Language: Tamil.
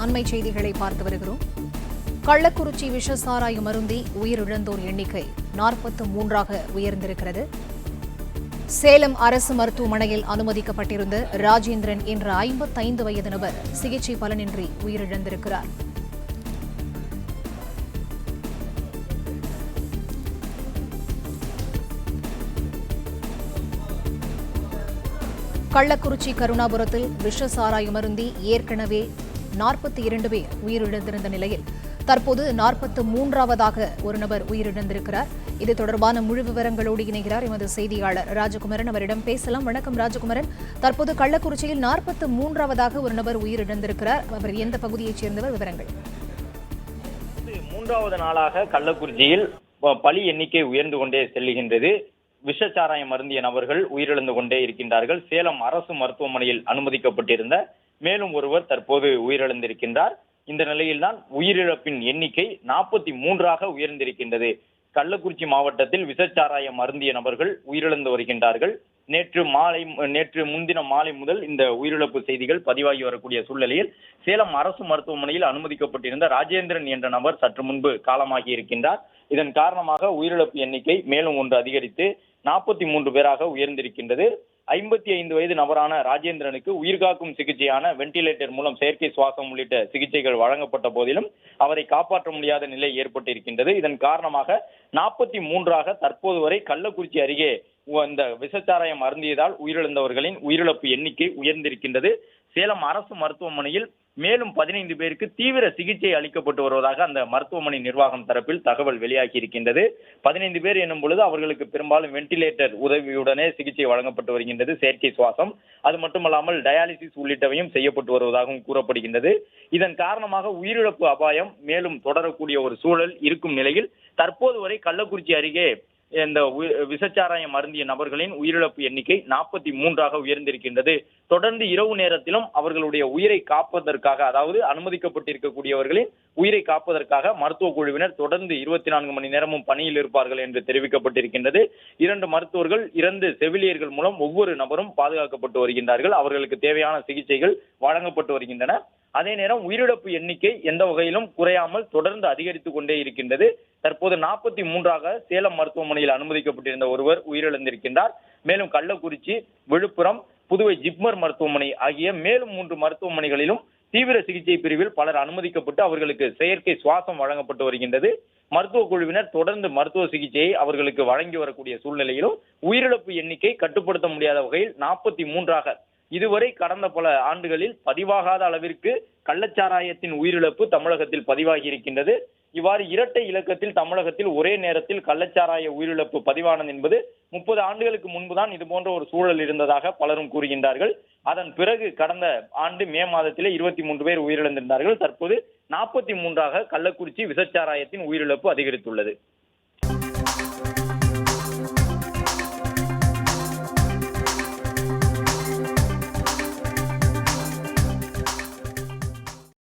அண்மை செய்திகளை பார்த்து வருகிறோம். கள்ளக்குறிச்சி விஷசாராயம் அருந்தி உயிரிழந்தோர் எண்ணிக்கை 43ஆக உயர்ந்திருக்கிறது. சேலம் அரசு மருத்துவமனையில் அனுமதிக்கப்பட்டிருந்த ராஜேந்திரன் என்ற 55 வயது நபர் சிகிச்சை பலனின்றி உயிரிழந்திருக்கிறார். கள்ளக்குறிச்சி கருணாபுரத்தில் விஷசாராயம் அருந்தி ஏற்கனவே 42 பேர் உயிரிழந்திருந்த நிலையில் தற்போது 43ஆவதாக ஒரு நபர் உயிரிழந்திருக்கிறார். இது தொடர்பான முழு விவரங்களோடு இணைகிறார் எமது செய்தியாளர் ராஜகுமரன். அவரிடம் பேசலாம். வணக்கம் ராஜகுமரன். தற்போது கள்ளக்குறிச்சியில் 43ஆவதாக ஒரு நபர் உயிரிழந்திருக்கிறார். அவர் எந்த பகுதியைச் சேர்ந்தவர்? விவரங்கள். மூன்றாவது நாளாக கள்ளக்குறிச்சியில் பலி எண்ணிக்கை உயர்ந்து கொண்டே செல்லுகின்றது. விஷச்சாராயம் அருந்திய நபர்கள் உயிரிழந்து கொண்டே இருக்கின்றார்கள். சேலம் அரசு மருத்துவமனையில் அனுமதிக்கப்பட்டிருந்த மேலும் ஒருவர் தற்போது உயிரிழந்திருக்கின்றார். இந்த நிலையில்தான் உயிரிழப்பின் எண்ணிக்கை 43ஆக உயர்ந்திருக்கின்றது. கள்ளக்குறிச்சி மாவட்டத்தில் விஷச்சாராயம் அருந்திய நபர்கள் உயிரிழந்து வருகின்றார்கள். நேற்று முன்தின மாலை முதல் இந்த உயிரிழப்பு செய்திகள் பதிவாகி வரக்கூடிய சூழ்நிலையில் சேலம் அரசு மருத்துவமனையில் அனுமதிக்கப்பட்டிருந்த ராஜேந்திரன் என்ற நபர் சற்று முன்பு காலமாகி இருக்கின்றார். இதன் காரணமாக உயிரிழப்பு எண்ணிக்கை மேலும் ஒன்று அதிகரித்து 43 பேராக உயர்ந்திருக்கின்றது. 55 வயது நபரான ராஜேந்திரனுக்கு உயிர்காக்கும் சிகிச்சையான வெண்டிலேட்டர் மூலம் செயற்கை சுவாசம் உள்ளிட்ட சிகிச்சைகள் வழங்கப்பட்ட போதிலும் அவரை காப்பாற்ற முடியாத நிலை ஏற்பட்டிருக்கின்றது. இதன் காரணமாக 43ஆக தற்போது வரை கள்ளக்குறிச்சி அருகே இந்த விஷச்சாராயம் அருந்தியதால் உயிரிழந்தவர்களின் உயிரிழப்பு எண்ணிக்கை உயர்ந்திருக்கின்றது. சேலம் அரசு மருத்துவமனையில் மேலும் 15 பேருக்கு தீவிர சிகிச்சை அளிக்கப்பட்டு வருவதாக அந்த மருத்துவமனை நிர்வாகம் தரப்பில் தகவல் வெளியாகி இருக்கின்றது. 15 பேர் என்னும் பொழுது அவர்களுக்கு பெரும்பாலும் வெண்டிலேட்டர் உதவியுடனே சிகிச்சை வழங்கப்பட்டு வருகின்றது. செயற்கை சுவாசம், அது மட்டுமல்லாமல் டயாலிசிஸ் உள்ளிட்டவையும் செய்யப்பட்டு வருவதாகவும் கூறப்படுகின்றது. இதன் காரணமாக உயிரிழப்பு அபாயம் மேலும் தொடரக்கூடிய ஒரு சூழல் இருக்கும் நிலையில் தற்போது வரை கள்ளக்குறிச்சி அருகே இந்த விஷச்சாராயம் அருந்திய நபர்களின் உயிரிழப்பு எண்ணிக்கை 43ஆக உயர்ந்திருக்கின்றது. தொடர்ந்து இரவு நேரத்திலும் அவர்களுடைய உயிரை காப்பதற்காக, அதாவது அனுமதிக்கப்பட்டிருக்கக்கூடியவர்களின் உயிரை காப்பதற்காக மருத்துவ குழுவினர் தொடர்ந்து 24 மணி நேரமும் பணியில் இருப்பார்கள் என்று தெரிவிக்கப்பட்டிருக்கின்றது. 2 மருத்துவர்கள், 2 செவிலியர்கள் மூலம் ஒவ்வொரு நபரும் பாதுகாக்கப்பட்டு வருகின்றார்கள். அவர்களுக்கு தேவையான சிகிச்சைகள் வழங்கப்பட்டு வருகின்றன. அதே நேரம் உயிரிழப்பு எண்ணிக்கை எந்த வகையிலும் குறையாமல் தொடர்ந்து அதிகரித்துக் கொண்டே இருக்கின்றது. தற்போது 43ஆக சேலம் மருத்துவமனையில் அனுமதிக்கப்பட்டிருந்த ஒருவர் உயிரிழந்திருக்கின்றார். மேலும் கள்ளக்குறிச்சி, விழுப்புரம், புதுவை ஜிப்மர் மருத்துவமனை ஆகிய மேலும் 3 மருத்துவமனைகளிலும் தீவிர சிகிச்சை பிரிவில் பலர் அனுமதிக்கப்பட்டு அவர்களுக்கு செயற்கை சுவாசம் வழங்கப்பட்டு வருகின்றது. மருத்துவ குழுவினர் தொடர்ந்து மருத்துவ சிகிச்சையை அவர்களுக்கு வழங்கி வரக்கூடிய சூழ்நிலையிலும் உயிரிழப்பு எண்ணிக்கை கட்டுப்படுத்த முடியாத வகையில் 43ஆக இதுவரை கடந்த பல ஆண்டுகளில் பதிவாகாத அளவிற்கு கள்ளச்சாராயத்தின் உயிரிழப்பு தமிழகத்தில் பதிவாகி இருக்கின்றது. இவ்வாறு இரட்டை இலக்கத்தில் தமிழகத்தில் ஒரே நேரத்தில் கள்ளச்சாராய உயிரிழப்பு பதிவானது என்பது 30 ஆண்டுகளுக்கு முன்புதான் இது போன்ற ஒரு சூழல் இருந்ததாக பலரும் கூறுகின்றார்கள். அதன் பிறகு கடந்த ஆண்டு மே மாதத்திலே 23 பேர் உயிரிழந்திருந்தார்கள். தற்போது 43ஆக கள்ளக்குறிச்சி விஷச்சாராயத்தின் உயிரிழப்பு அதிகரித்துள்ளது.